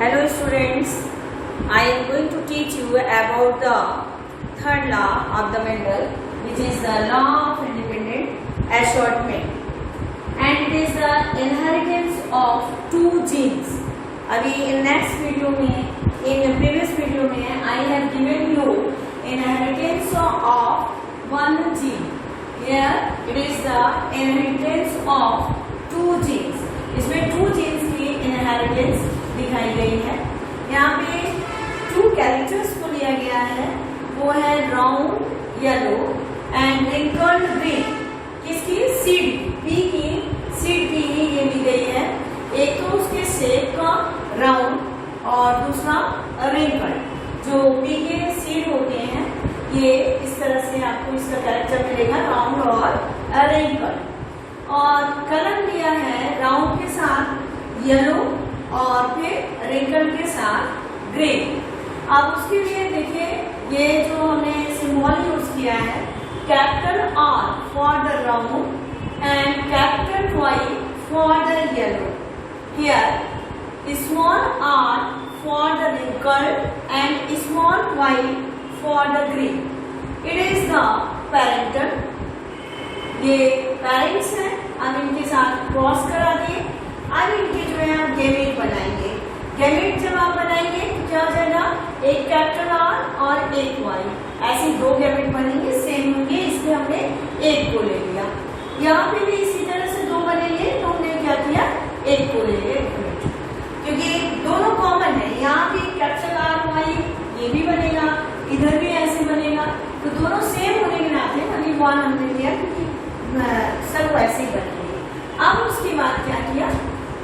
Hello students, I am going to teach you about the third law of the Mendel, which is the law of independent assortment, and it is the inheritance of two genes. अभी in next video में, in previous video में I have given you inheritance of one gene. Here it is the inheritance of two genes. इसमें two genes की inheritance दिखाई गई है। यहाँ पे टू कैरेक्टर्स को लिया गया है, वो है round yellow and wrinkled green. किसकी? सीड पी की, सीड पी ये ली गई है। एक तो उसके शेप का राउंड और दूसरा रिंकल्ड। जो पी के सीड होते हैं ये इस तरह से आपको इसका कैरेक्टर मिलेगा, राउंड और रिंकल्ड। और कलर लिया है राउंड के साथ येलो और फिर रिंकल के साथ ग्रीन। अब उसके लिए देखिए ये जो हमने सिंबल यूज किया है, capital R for the round and capital Y for the yellow. Here small R for the wrinkle and small Y for the green. It is the parental. ये पेरेंट्स हैं, अब इनके साथ क्रॉस करा दिए। अब इनके जो है आप गैमेट बनाएंगे। गैमेट जब आप बनाएंगे तो क्या हो जाएगा? एक कैपिटल आर और एक वाई, ऐसे दो गैमेट बनेंगे, सेम होंगे, इसलिए हमने एक को ले लिया। यहाँ पे भी इसी तरह से दो बनेंगे तो हमने क्या किया? एक को ले लिया, क्योंकि दोनों कॉमन है। यहाँ भी कैपिटल आर वाई ये भी बनेगा, इधर भी ऐसे बनेगा, तो दोनों सेम होने के नाते अभी वन हमने लिया क्योंकि सब वैसे ही बनेंगे। अब उसके बाद क्या किया?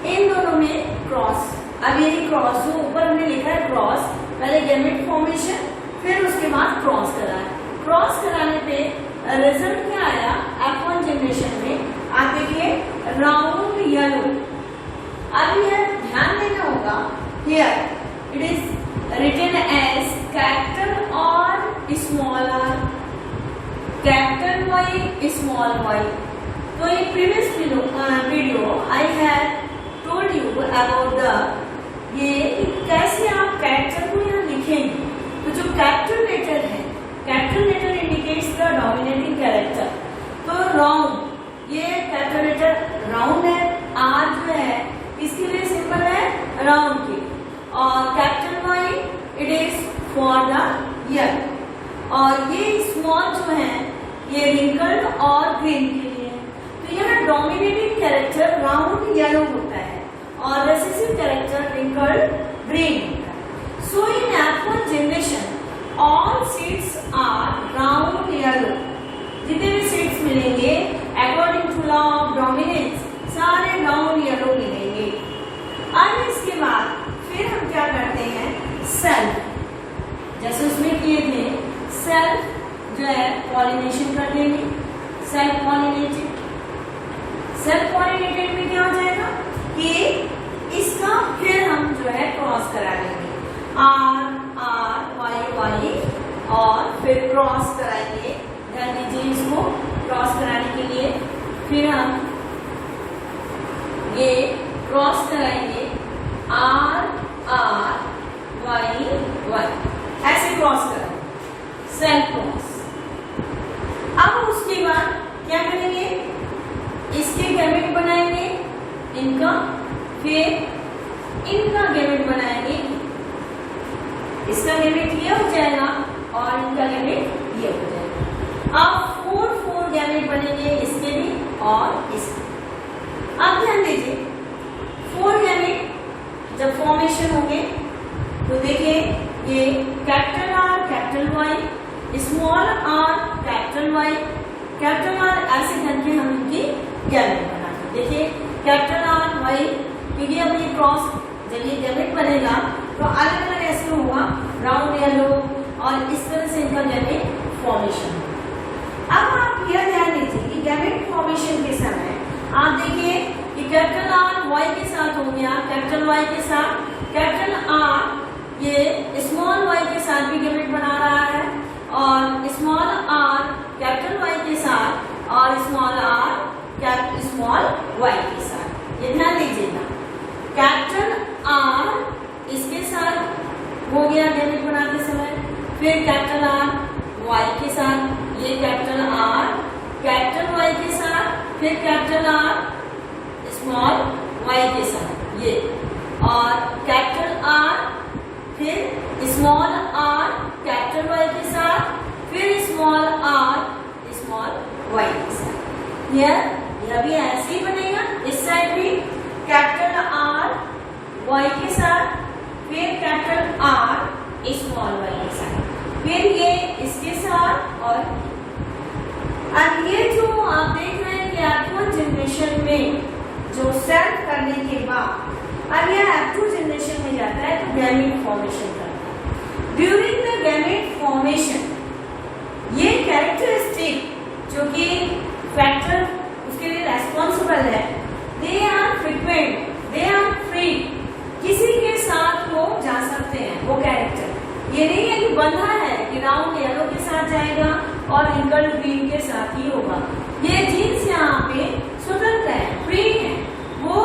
इन दोनों में क्रॉस। अब ये क्रॉस जो ऊपर हमने लिखा है क्रॉस, पहले गैमेट फॉर्मेशन फिर उसके बाद क्रॉस कराया। क्रॉस कराने पे रिजल्ट क्या आया? F1 जनरेशन में आप देखिए राउंड येलो। अब यह ध्यान देना होगा, here it is written as capital और small R, capital Y small Y. तो in previous video I had told you about the ये कैसे आप कैरेक्टर को यहाँ लिखेंगे। तो जो कैपिटल लेटर है, capital letter indicates the dominating character. तो राउंड, ये कैपिटल लेटर राउंड है, आर जो है इसके लिए सिंबल है राउंड की, और capital Y it is for the year, और ये स्मॉल जो है ये रिंकल्ड और ग्रीन के लिए। तो यहाँ डोमिनेटिंग कैरेक्टर राउंड येलो होता है और रेसेसिव कैरेक्टर रिंकल्ड ग्रीन होता है। So in F1 generation all seeds are round yellow. जितने भी सीड्स मिलेंगे according to law of dominance सारे राउंड येलो मिलेंगे। अब इसके बाद फिर हम क्या करते हैं? सेल्फ, जैसे उसमें किए थे, सेल्फ जो है पॉलिनेशन कर देंगे। सेल्फ पॉलिनेटेड, सेल्फ पॉलिनेटेड में क्या हो जाएगा कि इसका फिर हम जो है क्रॉस करा लेंगे, आर आर वाई वाई, और फिर क्रॉस कराएंगे। ध्यान दीजिए इसको क्रॉस कराने के लिए फिर हम ये क्रॉस कराएंगे, आर आर वाई वाई, ऐसे क्रॉस कराएंगे, सेल्फ क्रॉस। अब उसके बाद क्या करेंगे? इसके गैमेट बनाएंगे इनका, फिर इनका गैमेट बनाएंगे। इसका गैमेट ये हो जाएगा और इनका गैमेट ये हो जाएगा। अब 4 गैमेट बनेंगे इसके भी और इसके। अब ध्यान दीजिए 4 गैमेट जब फॉर्मेशन होंगे तो देखिए ये capital R capital Y, small R capital Y, capital R, ऐसे करके हम इनकी गैमेट बनाते। देखिए कैपिटल आर वाई, क्योंकि अब ये क्रॉस जब ये गैमेट बनेगा तो अलग अलग ऐसे होगा, राउंड येलो, और इस तरह से इनका गैमेट फॉर्मेशन। अब आप यह ध्यान दीजिए कि गैमेट फॉर्मेशन के समय आप देखिए कि कैपिटल आर वाई के साथ हो गया, कैपिटल वाई के साथ, कैपिटल आर ये स्मॉल वाई के साथ भी गैमेट बना रहा है, और स्मॉल आर कैपिटल वाई के साथ, और स्मॉल आर स्मॉल वाई के साथ। ये ध्यान दीजिएगा, कैपिटल आर इसके गया गैमेट बनाते समय। फिर कैपिटल आर वाई के साथ, ये कैपिटल आर कैपिटल वाई के साथ, फिर कैपिटल आर स्मॉल वाई के साथ ये, और कैपिटल आर फिर स्मॉल आर कैपिटल वाई के साथ, फिर स्मॉल आर स्मॉल वाई के साथ। यह भी ऐसे ही बनेगा। इस साइड भी कैपिटल आर वाई के साथ, फिर कैपिटल आर स्मॉल वाई के साथ, फिर ये इसके साथ। और अब ये जो आप देख रहे हैं कि F1 जनरेशन में जो सेट करने के बाद अब यह F2 जनरेशन में जाता है तो गैमेट फॉर्मेशन करता है। ड्यूरिंग द गैमेट फॉर्मेशन ये कैरेक्टरिस्टिक जो कि फैक्टर उसके लिए रेस्पॉन्सिबल है, they are frequent, they are free, किसी के साथ वो जा सकते हैं। वो कैरेक्टर ये नहीं है कि बंधा है कि राउंड येलो के साथ जाएगा और रिंकल्ड ग्रीन के साथ ही होगा। ये जीन्स यहाँ पे स्वतंत्र है, फ्री है, वो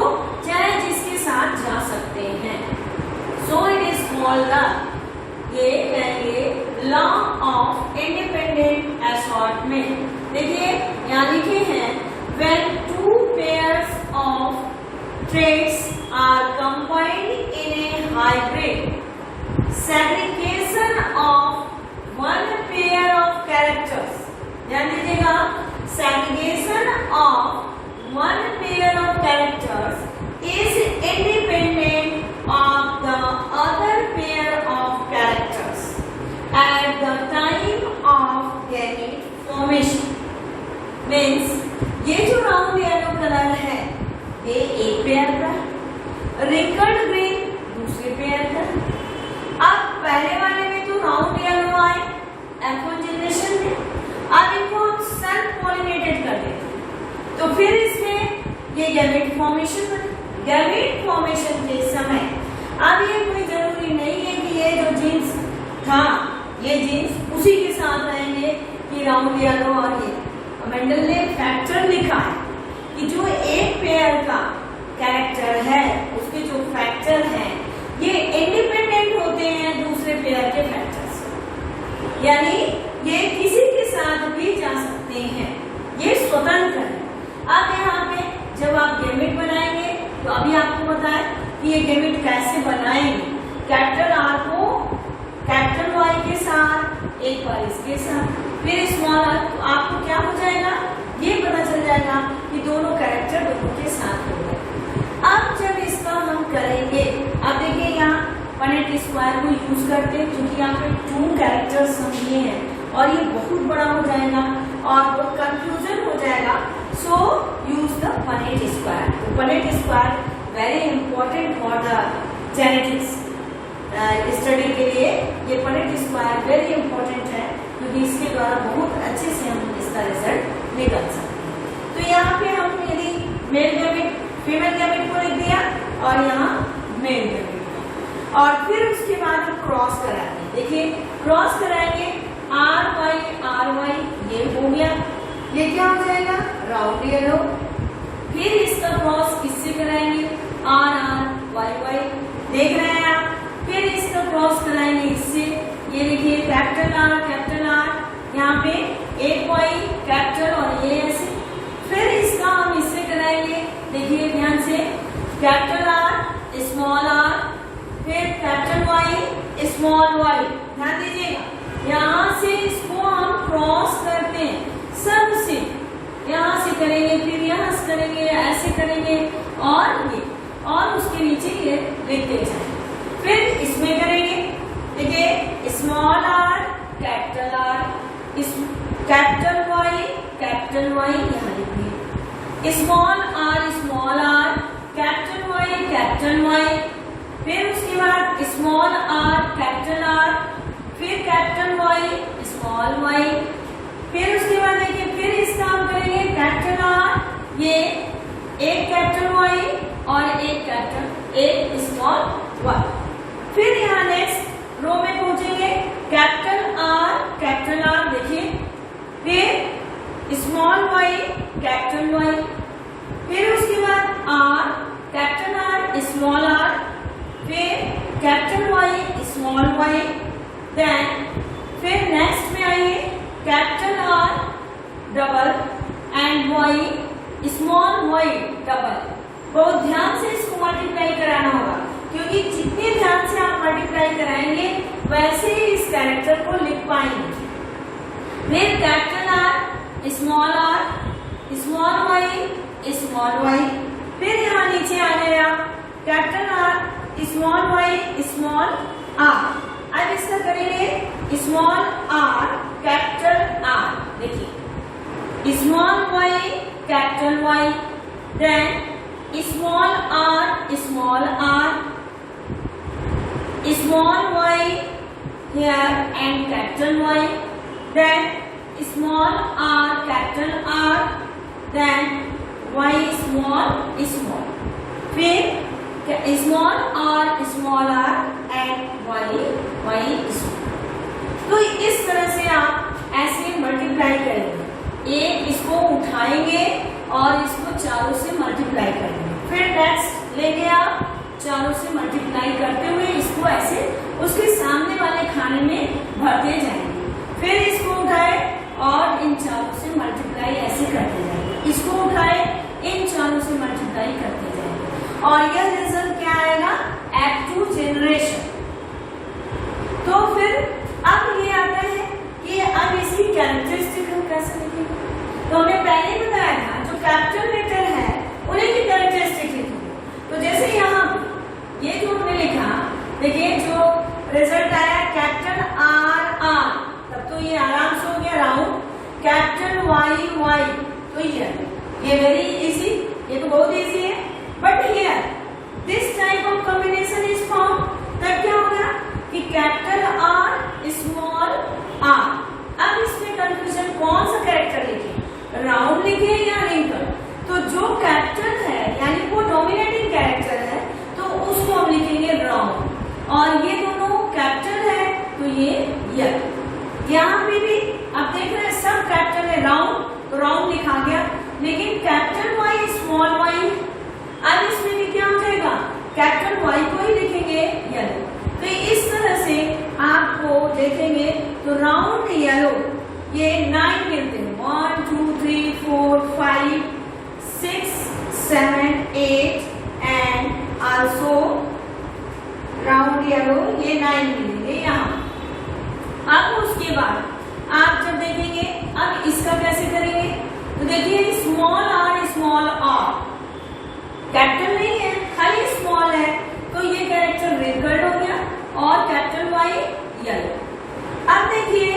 चाहे जिसके साथ जा सकते हैं। सो इट इज कॉल्ड द ये कहेंगे लॉ ऑफ इंडिपेंडेंट असॉर्टमेंट। देखिए यहाँ लिखे हैं when two pairs of traits are combined in a hybrid, segregation of one pair of characters, ध्यान दीजिएगा, segregation of one pair of characters is independent of the other pair of characters at the time of gamete formation. Means ये जो round yellow colour है ये एक pair का, wrinkled green दूसरे pair का। अब पहले वाले में तो राउंड येलो आए F1 जनरेशन में, अब इनको हम सेल्फ पॉलिनेटेड कर देते तो फिर इसमें ये गैमेट फॉर्मेशन बने। गैमेट फॉर्मेशन के समय अब ये कोई जरूरी नहीं है कि ये जो जीन्स था ये जीन्स उसी के साथ रहेंगे कि राउंड येलो। और ये मेंडल ने फैक्टर लिखा है कि जो एक पेयर का कैरेक्टर है उसके जो फैक्टर हैं ये इंडिपेंडेंट होते हैं दूसरे पेयर के फैक्टर से, यानी ये किसी के साथ भी जा सकते हैं, ये स्वतंत्र है। अब यहाँ पे जब आप गैमेट बनाएंगे तो अभी आपको बताया कि ये गैमेट कैसे बनाएंगे। कैपिटल आर को कैपिटल वाई के साथ, एक बार इसके साथ, फिर स्मॉल आर, तो आपको क्या हो जाएगा ये पता चल जाएगा कि दोनों कैरेक्टर दोनों के साथ हो गए। अब जब इसका हम करेंगे, अब देखिए यहाँ पनेट स्क्वायर को यूज करते हैं क्योंकि यहाँ पे 2 कैरेक्टर्स हम लिए हैं और ये बहुत बड़ा हो जाएगा और वो कंफ्यूजन हो जाएगा। सो यूज द पनेट स्क्वायर। तो Punnett square very important for the genetics study के लिए ये पनेट स्क्वायर वेरी इंपॉर्टेंट है क्योंकि इसके द्वारा बहुत अच्छे से हम इसका रिजल्ट निकाल सकते हैं। तो यहाँ पे हम यदि मेल गैमेट फीमेल गैमेट को लिख दिया और यहाँ मेल गैमेट, और फिर उसके बाद हम क्रॉस कराएंगे। देखिए क्रॉस कराएंगे आर वाई ये हो गया, ये क्या हो जाएगा राउंड येलो। फिर इसका क्रॉस किससे कराएंगे आर वाई देख रहे हैं आप। फिर इसका क्रॉस कराएंगे इससे, ये देखिए कैपिटल आर यहाँ पे एक वाई कैपिटल और ये ऐसे। फिर इसका हम इससे कराएंगे, देखिए ध्यान से, कैपिटल आर स्मॉल आर, फिर कैपिटल वाई स्मॉल वाई। ध्यान दीजिएगा यहाँ से इसको हम क्रॉस करते हैं सबसे, यहाँ से करेंगे फिर यहाँ से करेंगे ऐसे करेंगे और ये, और उसके नीचे ये लिखते जाए। फिर इसमें करेंगे, देखिए small R capital R, capital Y यहाँ लिखिए, स्मॉल आर कैपिटल वाई, फिर उसके बाद स्मॉल आर, फिर कैपिटल वाई स्मॉल वाई, फिर उसके बाद देखिए फिर इसका हम करेंगे कैपिटल आर, ये एक कैपिटल वाई और एक स्मॉल वाई। फिर यहाँ नेक्स्ट रो में पहुंचेंगे कैपिटल आर देखिए, फिर स्मॉल वाई कैपिटल वाई, फिर उसके बाद R capital R small R, फिर capital Y small small y, then फिर नेक्स्ट में आइए capital R double and y small y double. बहुत ध्यान से इसको मल्टीप्लाई कराना होगा, क्योंकि जितने ध्यान से आप मल्टीप्लाई कराएंगे वैसे ही इस कैरेक्टर को लिख पाएंगे। फिर कैपिटल R स्मॉल y, फिर यहाँ नीचे आ गया capital R small y small r। अब इसका करेंगे स्मॉल r कैपिटल R, देखिए small y capital Y, then small r small y here and capital Y, then small r capital R, then y small, फिर small r small r and y small। तो इस तरह से आप ऐसे multiply करेंगे, एक इसको उठाएंगे और इसको चारों से मल्टीप्लाई करेंगे, फिर नेक्स्ट लेंगे आप चारों से मल्टीप्लाई करते हुए इसको ऐसे उसके सामने वाले खाने में भरते जाएंगे, फिर इसको उठाए और इन चारों से मल्टीप्लाई ऐसे करते जाएंगे, इसको उठाए इन चारों से मल्टीप्लाई करते जाएंगे, और यह रिजल्ट क्या आएगा, F2 जनरेशन। तो फिर अब ये आता है कि अब इसकी कैरेक्टरिस्टिक हम कैसे लिखेंगे। तो हमने पहले ही बताया था जो कैपिटल लेटर है उन्हीं की कैरेक्टरिस्टिक लिखेंगे। तो जैसे यहाँ ये जो हमने लिखा, देखिए जो रिजल्ट आया कैपिटल R, तब तो ये आराम से हो गया राउंड, कैपिटल Y, तो ये वेरी इजी, ये तो बहुत इजी है। But here this type of combination is form, तब क्या होगा कि कैपिटल R स्मॉल r। अब इसमें कंफ्यूजन कौन सा कैरेक्टर लिखे, राउंड लिखे या रिंकल। तो जो कैपिटल है यानी वो डोमिनेटिंग कैरेक्टर है तो उसको हम लिखेंगे राउंड, और ये दोनों कैपिटल है तो ये यहाँ पे भी आप देख रहे हैं सब कैपिटल है राउंड, तो राउंड लिखा गया, लेकिन कैपिटल Y स्मॉल y, अब इसमें भी क्या हो जाएगा, कैपिटल Y को ही लिखेंगे येलो। तो इस तरह से आपको देखेंगे तो राउंड येलो ये 9 मिलते हैं, 1 2 3 4 5 6 7 8 एंड आल्सो राउंड येलो ये 9 मिलेंगे यहाँ। अब उसके बाद आप जब देखेंगे अब इसका कैसे करेंगे, तो देखिए स्मॉल r कैपिटल नहीं है खाली स्मॉल है, तो ये कैरेक्टर रिंकल्ड हो गया और कैपिटल Y येलो। अब देखिए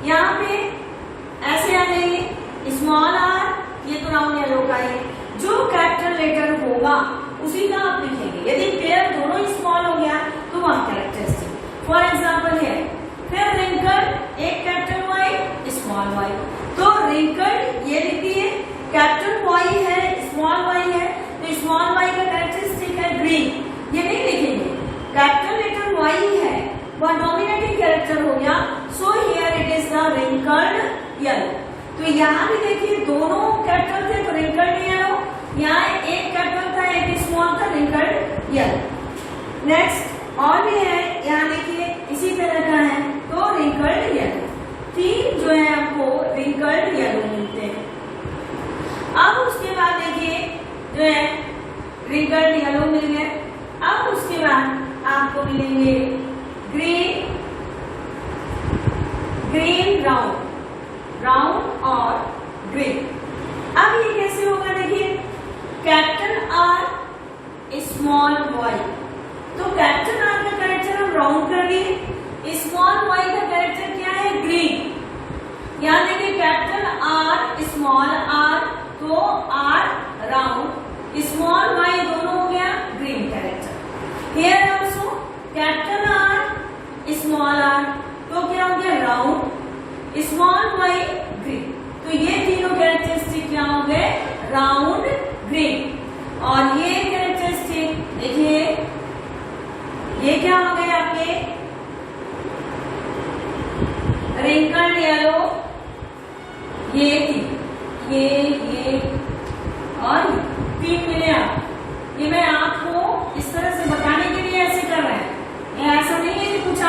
यहाँ पे ऐसे आ जाएंगे स्मॉल r, ये तो राउंड येलो का है, जो कैपिटल लेटर होगा उसी का आप लिखेंगे। यदि पेयर दोनों स्मॉल हो गया तो वह कैरेक्टरिस्टिक। फॉर एग्जाम्पल है फिर रिंकल्ड एक कैपिटल Y स्मॉल y, तो रिंकल्ड ये लिख दिए, कैपिटल Y है स्मॉल y है, तो स्मॉल y का कैरेक्टरिस्टिक है ग्रीन, ये नहीं लिखेंगे। कैपिटल लेटर Y है वह डोमिनेटिंग कैरेक्टर हो गया, so here it is the wrinkled yellow. तो यहाँ भी देखिए दोनों कैपिटल थे तो रिंकल्ड येलो, यहाँ एक कैपिटल था एक स्मॉल था, रिंकल्ड येलो। नेक्स्ट और भी है, यहाँ देखिए इसी तरह का है तो रिंकल्ड येलो, 3 जो है आपको रिंकल्ड येलो मिलते हैं। अब उसके बाद देखिए जो है रिंकल्ड येलो मिल गए, अब उसके बाद आपको मिलेंगे ग्रीन राउंड और ग्रीन। अब ये कैसे होगा, देखिए कैपिटल R स्मॉल y, तो कैपिटल R का कैरेक्टर हम राउंड कर दिए, स्मॉल y का कैरेक्टर क्या है ग्रीन। यहाँ देखिए कैपिटल R स्मॉल r, तो R राउंड स्मॉल y दोनों हो गया green character. Here also capital R small r, तो क्या हो गया राउंड स्मॉल y ग्रीन। तो ये तीनों कैरेक्टरिस्टिक क्या हो गए, राउंड ग्रीन। और ये कैरेक्टरिस्टिक देखिए ये क्या हो गए आपके रिंकल्ड येलो, ये और 3 मिले आप। ये मैं आपको इस तरह से बताने के लिए ऐसे कर रहे हैं, ये ऐसा नहीं है कि कुछ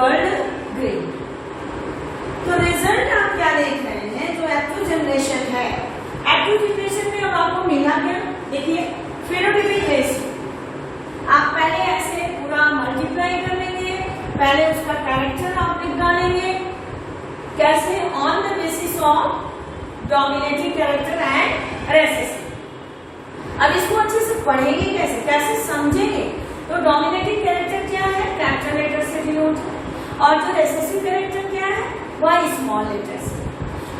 रिंकल्ड ग्रीन। तो रिजल्ट आप क्या देख रहे हैं, जो एक्टिव जनरेशन है, एक्टिव जनरेशन में अब आपको मिला क्या, देखिए फेनोटाइपिक रेशियो। आप पहले ऐसे पूरा मल्टीप्लाई कर लेंगे, पहले उसका कैरेक्टर आप निकालेंगे, कैसे, on the basis of dominating character and recessive. अब इसको अच्छे से पढ़ेंगे कैसे, कैसे समझेंगे, तो डोमिनेटिंग कैरेक्टर क्या है, कैपिटल लेटर से डिनोट है, और जो रेसेसिव कैरेक्टर क्या है, वह स्मॉल लेटर से।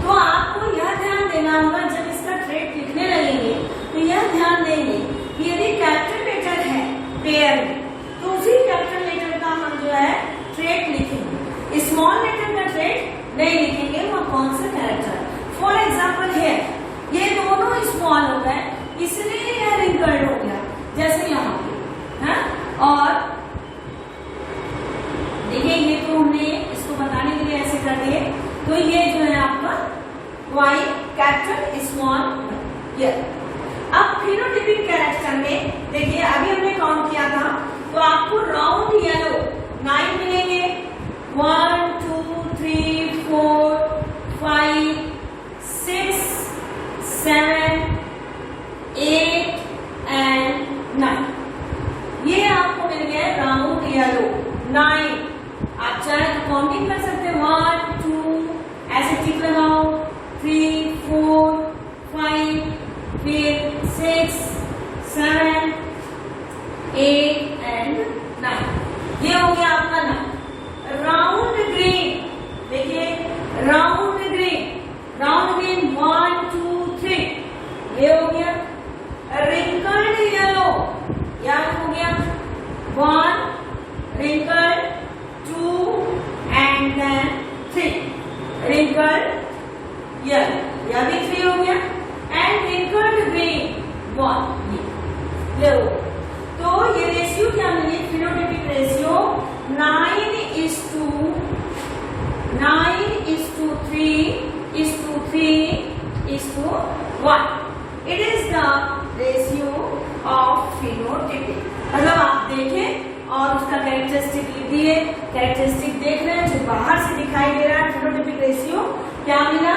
तो आपको यह ध्यान देना होगा, जब इसका ट्रेट लिखने लगेंगे तो यह ध्यान देंगे कि यदि कैपिटल लेटर है पेयर में, तो उसी कैपिटल लेटर का हम जो है ट्रेट लिखेंगे, स्मॉल लेटर का ट्रेट नहीं लिखेंगे, वह कौन सा कैरेक्टर है। फॉर एग्जाम्पल है, ये दोनों स्मॉल हो गए, इसलिए यह रिंकल्ड हो गया, जैसे यहाँ पे है। और देखिए ये तो हमने इसको बताने के लिए ऐसे कर दिए, तो ये जो है आपका वाई कैपिटल स्मॉल ये। अब फिनोटाइपिक कैरेक्टर में देखिए, अभी हमने काउंट किया था, तो आपको राउंड येलो 9 मिलेंगे, 1 2 3 4 5 6 7 8 एंड 9, ये आपको मिल गया राउंड येलो 9। आप चाहे काउंटिंग कर सकते हैं, 1 2 ऐसे टिक लगाओ, 3 4 5 फिर 6 7 8 एंड 9, ये हो गया आपका 9। राउंड ग्रीन, देखिए राउंड ग्रीन 1 2 3, ये हो गया। रिंकल्ड येलो याद हो गया, 1 wrinkled 2 and then 3, wrinkled yellow, यह भी 3 हो गया, एंड रिंकल्ड ग्रीन 1, ये हो। तो ये रेशियो क्या मिली, phenotypic ratio 9:3:3:3:1। It is the ratio of phenotypic. मतलब आप देखें और उसका कैरेक्टरिस्टिक लिख दिए, कैरेक्टरिस्टिक देख रहे हैं जो बाहर से दिखाई दे रहा है। फिनोटाइपिक रेशियो क्या मिला,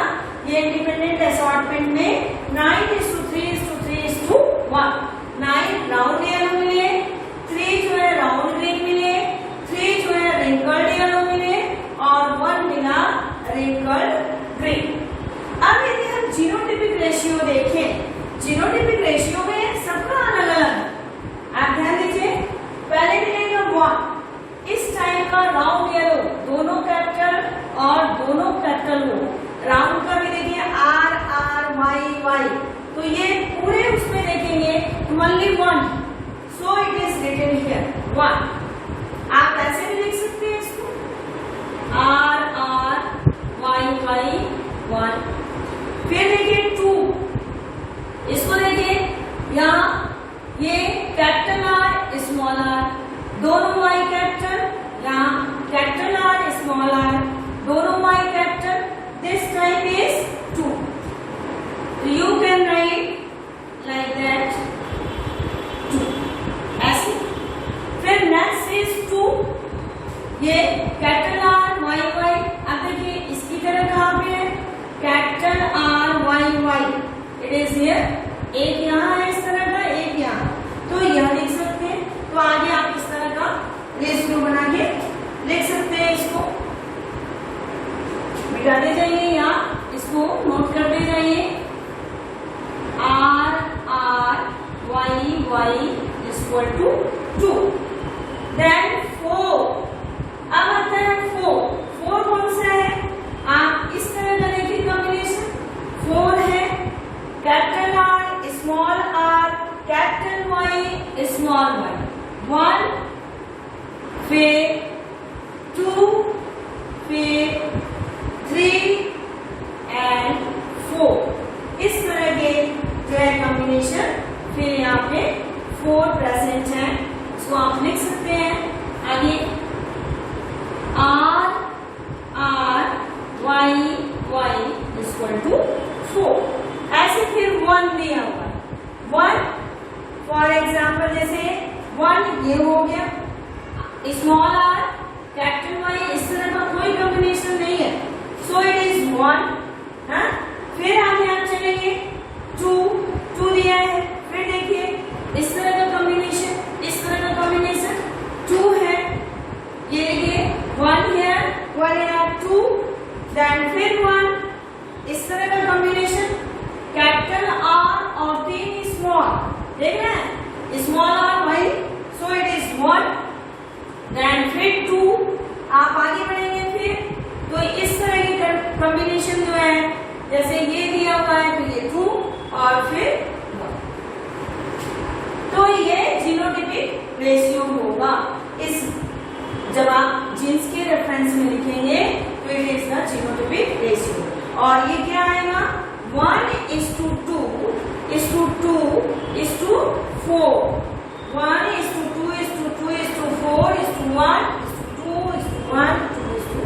ये इंडिपेंडेंट असॉर्टमेंट में 9:3:3:1। 9 राउंड येलो मिले, 3 जो है राउंड ग्रीन मिले, 3 जो है रिंकल्ड येलो मिले, और 1 मिला रिंकल्ड ग्रीन। अब यदि हम जीनोटाइपिक रेशियो देखें, जीनोटाइपिक रेशियो में सबका अलग अलग, आप ध्यान दीजिए, पहले मिलेगा 1, इस टाइप का राउंड येलो, दोनों कैपिटल और दोनों कैपिटल हो। राउंड का भी देखिए R R Y Y, तो ये पूरे उसमें देखेंगे only 1, so it is written here 1। आप ऐसे भी लिख सकते हैं इसको, R R Y Y 1। फिर देखिए 2, इसको देखिए यहाँ ये कैपिटल R स्मॉल r, दोनों y कैपिटल, यहाँ कैपिटल R स्मॉल r, दोनों y capital, this type is 2। You can write like that 2 ऐसे। फिर next is 2, ये कैपिटल R Y Y। अब देखिए इसकी तरह कहाँ पे है, capital R Y Y, it is here. एक यहाँ है इस तरह का, एक यहाँ, तो यह लिख सकते हैं। तो आगे आप इस तरह का रेशियो बना के लिख सकते हैं, इसको मिटाते जाइए या इसको नोट करते जाइए। R R Y Y equal to 2। Then 4, अब आता है 4 कौन सा है, आप इस तरह का देखिए कॉम्बिनेशन, 4 है capital R small r, capital Y small y, 1 फिर 2 फिर 3 एंड 4, इस तरह के जो है कॉम्बिनेशन। फिर यहाँ पे 4 प्रेजेंट है, इसको आप लिख सकते हैं। आगे R R Y Y equal to 4, ऐसे फिर 1 दिया हुआ, 1 फॉर एग्जाम्पल जैसे 1 ये हो गया, स्मॉल r कैपिटल Y इस तरह का कोई कॉम्बिनेशन नहीं है, सो इट इज 1। फिर आगे आप चलेंगे 2 दिया है, फिर देखिए इस तरह का कॉम्बिनेशन, इस तरह का कॉम्बिनेशन 2 है, ये देखिए 1 here 2, देन फिर 1, इस तरह का कॉम्बिनेशन कैपिटल R और 3 स्मॉल, देख रहे हैं स्मॉल R भाई, सो इट इज 1, देन फिर 2, आप आगे बढ़ेंगे फिर तो इस तरह की कॉम्बिनेशन जो है, जैसे ये दिया हुआ है तो ये 2 और फिर 1, तो ये जीनोटिपिक रेशियो होगा। इस जब आप जीन्स के रेफरेंस में लिखेंगे तो it is the genotypic ratio. और ये क्या आएगा 1:2:2:2:4, 1:2:2:4:1:2:1:2:1:2।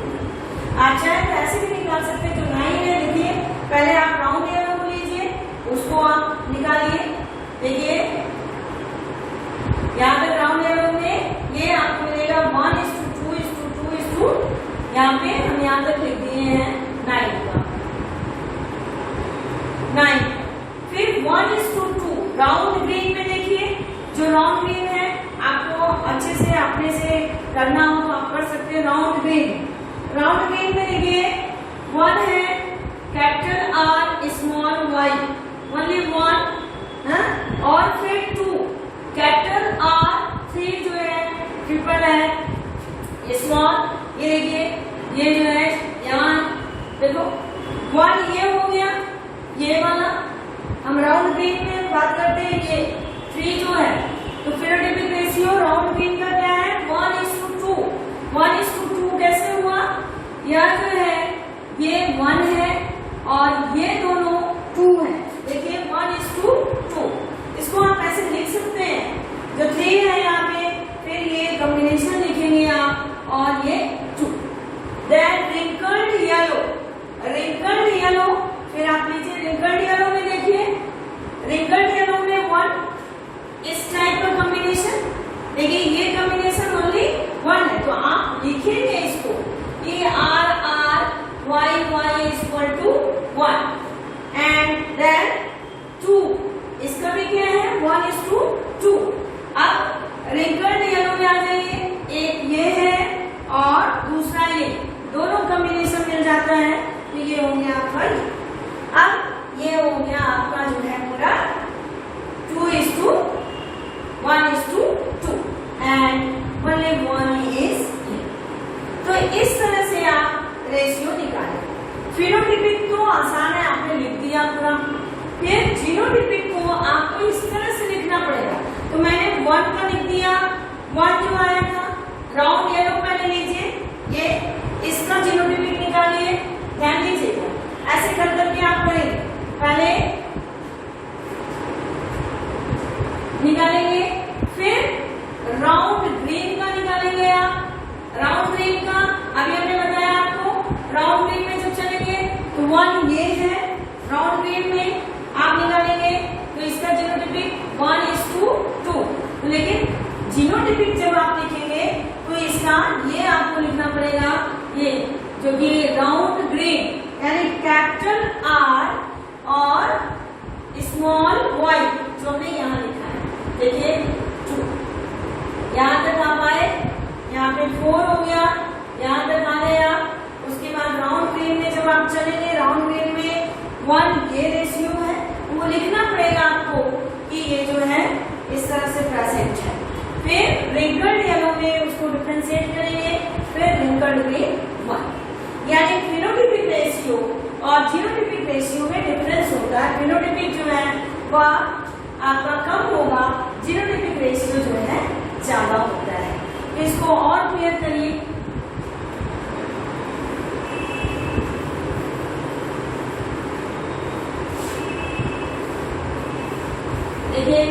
आप चाहे तो ऐसे भी निकाल सकते हैं, तो 9 है, देखिए पहले आप राउंड एरो को लीजिए, उसको आप निकालिए, देखिए यहाँ पे राउंड एरो में ये आपको मिलेगा 1:2:2:2, यहाँ पे हम यहाँ तक लिख दिए हैं 9 का 9। फिर 1:2 राउंड ग्रीन में देखिए, जो राउंड ग्रीन है आपको अच्छे से अपने से करना हो तो आप कर सकते हैं। राउंड ग्रीन में देखिए 1 है, capital R small y, only 1, और फिर 2 कैपिटल R, 3 जो है ट्रिपल है स्मॉल, ये देखिए ये जो है यहाँ देखो 1 ये हो गया, ये वाला हम राउंड ग्रीन में बात करते हैं, ये 3 जो है, तो फेनोटाइपिक रेशियो राउंड ग्रीन का क्या है 1:2। 1:2 कैसे हुआ, यह जो है ये 1 है और ये दोनों 2 है, देखिए 1:2। इसको आप ऐसे लिख सकते हैं, जो 3 है यहाँ पे, फिर ये कॉम्बिनेशन लिखेंगे आप और ये 2। देन रिंकल्ड येलो, फिर आप लीजिए रिंकल्ड येलो में देखिए, रिंकल्ड येलो में 1, इस टाइप का कॉम्बिनेशन, देखिए ये कॉम्बिनेशन ओनली 1 है, तो आप लिखेंगे इसको ये R Y = 1 एंड देन 2, इसका भी क्या है 1:2। अब रिंकल्ड येलो में आ जाइए, एक ये है और दूसरा ये, दोनों कॉम्बिनेशन मिल जाता है तो ये हो गया आपका, अब ये हो गया आपका जो है पूरा 2:1:2 एंड ओनली 1 इज। तो इस तरह से आप रेशियो निकालें। फिनोटाइपिक तो आसान है, आपने लिख दिया पूरा। फिर जीनोटाइपिक को आपको इस तरह से लिखना पड़ेगा, तो मैंने 1 का लिख दिया, 1 जो आया था राउंड येलो पहले लीजिए, ये इसका जीनोटाइपिक निकालिए, ध्यान दीजिएगा ऐसे कर करके आप करेंगे, पहले निकालेंगे, फिर राउंड ग्रीन का निकालेंगे आप, राउंड ग्रीन का अभी हमने बताया आपको, राउंड ग्रीन में जब चलेंगे तो 1 ये है, राउंड ग्रीन में आप निकालेंगे तो इसका जीनोटाइपिक 1:2। लेकिन जीनोटाइपिक जब आप लिखेंगे तो इसका ये आपको लिखना पड़ेगा, ये जो कि राउंड ग्रीन यानी कैपिटल R और स्मॉल y, जो हमने यहाँ लिखा है, देखिए 2, यहाँ तक आप आए, यहाँ पे 4 हो गया, यहाँ तक आ गया। उसके बाद राउंड ग्रीन में जब आप चलेंगे, राउंड ग्रीन में 1 ये रेशियो है, वो लिखना पड़ेगा आपको कि ये जो है इस तरह से प्रेजेंट है। फिर रिंकल्ड येलो में उसको डिफरेंशिएट करेंगे, फिर रिंकल्ड ग्रीन 1, यानी फिनोटाइपिक रेशियो और जीनोटाइपिक रेशियो में डिफरेंस होता है। फिनोटाइपिक जो है वह आपका कम होगा, जीनोटाइपिक रेशियो जो है ज्यादा होता है। इसको और क्लियर करिए, देखिए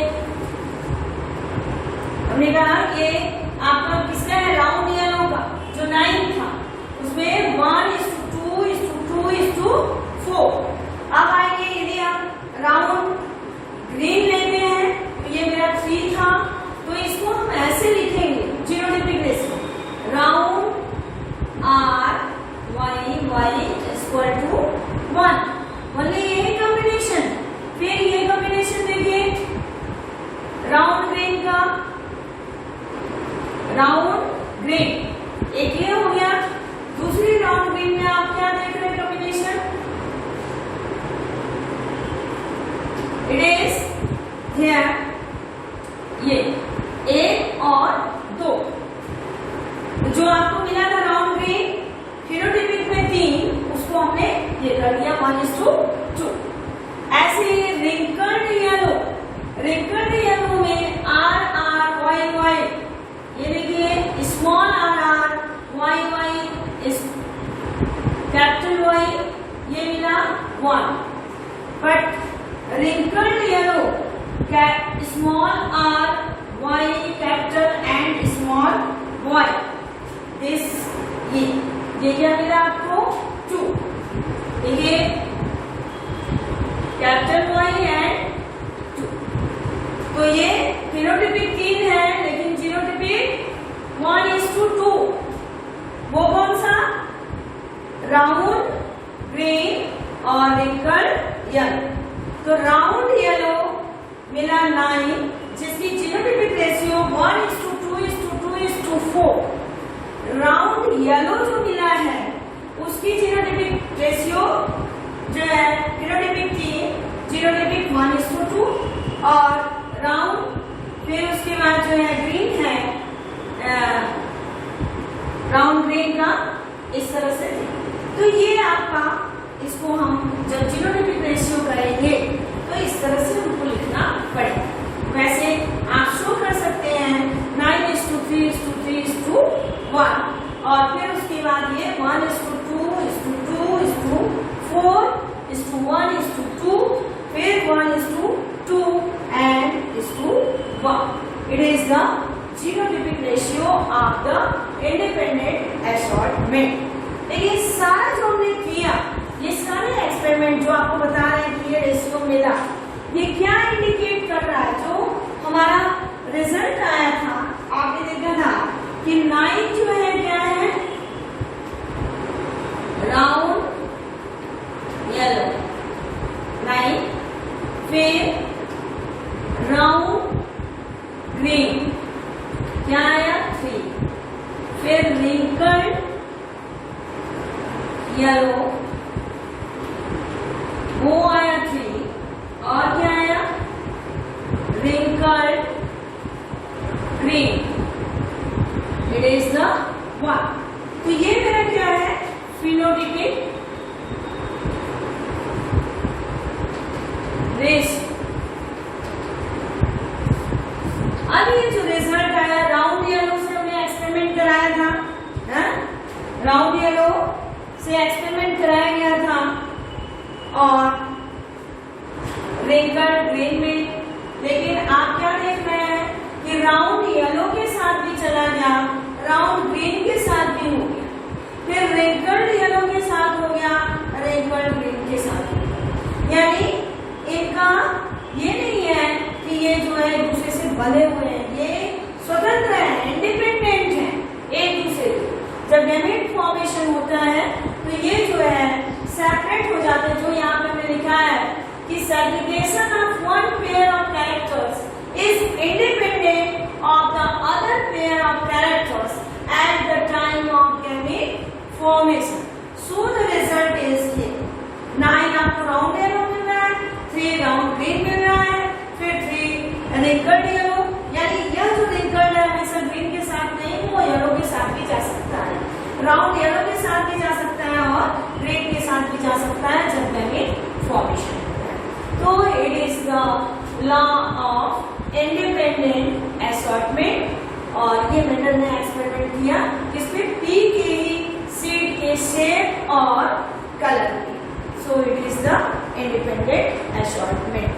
हमने कहा कि आपका किसका है राउंड येलो का, जो 9 था उसमें 1:2:4। अब आएंगे यदि हम राउंड ग्रीन लेते हैं तो ये मेरा 3 था, तो इसको हम ऐसे लिखेंगे जीनोटाइपिक रेशियो, राउंड ग्रीन। एक ये हो गया। दूसरी राउंड ग्रीन में आप क्या देख रहे हैं कॉम्बिनेशन? इट इज हियर, ये 1 और 2 जो आपको मिला था राउंड ग्रीन फिनोटाइपिक में 3, उसको हमने ये कर दिया 1:2। ऐसे ही रिंकल्ड येलो, रिंकल्ड येलो में R R Y Y, ये देखिए स्मॉल R Y Y इस कैपिटल Y, ये मिला 1। But wrinkled yellow small R Y capital and small Y, this ये क्या मिला आपको 2। देखिए कैपिटल Y एंड 2। तो ये फिनोटाइपिक 3 है लेकिन जीनोटाइपिक 1:2। वो कौन सा? राउंड ग्रीन और रिंकल्ड येलो। तो राउंड येलो मिला 9 जिसकी जीनोटाइपिक रेशियो 1:2:2:4। राउंड येलो जो मिला है उसकी जीनोटाइपिक रेशियो जो है फिनोटाइपिक 3, जीनोटाइपिक 1:2 और राउंड, फिर उसके बाद जो है ग्रीन है राउंड ग्रीन का इस तरह से। तो ये आपका, इसको हम जब जीनोटाइपिक रेशियो करेंगे तो इस तरह से उनको लिखना पड़ेगा। वैसे आप शो कर सकते हैं 9:3:3:1 और फिर उसके बाद ये 1:2:2:4:1:2 फिर 1:2 and 1. It is the genotypic ratio of the independent assortment. देखिए सारा जो हमने किया, ये सारे एक्सपेरिमेंट जो आपको बता रहे हैं कि ये रेशियो मिला, ये क्या इंडिकेट कर रहा है? जो हमारा रिजल्ट आया था आपने देखा था कि 9 जो है क्या है? राउंड येलो 9, फिर राउंड ग्रीन क्या आया 3, फिर रिंकल्ड येलो वो आया 3 और क्या आया? Wrinkled green, it is the 1। तो ये मेरा क्या है? Phenotypic ratio. अब ये जो रिजल्ट आया राउंड येलो से हमने एक्सपेरिमेंट कराया था, राउंड येलो से एक्सपेरिमेंट कराया गया था और रिंकल्ड ग्रीन में, लेकिन आप क्या देख रहे हैं कि राउंड येलो के साथ भी चला गया, राउंड ग्रीन के साथ भी हो गया, फिर रिंकल्ड येलो के साथ हो गया, रिंकल्ड ग्रीन के साथ हो गया। यानी इनका ये नहीं है कि ये जो है एक दूसरे से बंधे हुए हैं, ये स्वतंत्र है, इंडिपेंडेंट है एक दूसरे से। जब गैमेट फॉर्मेशन होता है तो ये जो है सेपरेट हो जाते हैं। जो यहाँ पे मैंने लिखा है कि segregation of one pair of characters is independent of the other pair of characters at the time of gamete formation. So the result is here 9 आपको राउंड येलो मिल रहा है, 3 राउंड ग्रीन मिल रहा है, फिर 3 रिंकल्ड येलो। यानी यह जो wrinkled है हमेशा ग्रीन के साथ नहीं, वो येलो के साथ भी जा सकता है, राउंड येलो के साथ भी जा सकता है और ग्रीन के साथ भी जा सकता है जब गैमेट फॉर्मेशन होता है। तो it is the law of independent assortment. और ये मेंडल ने एक्सपेरिमेंट किया जिसमें पी के ही सीड के शेप और कलर की। सो it is the independent assortment.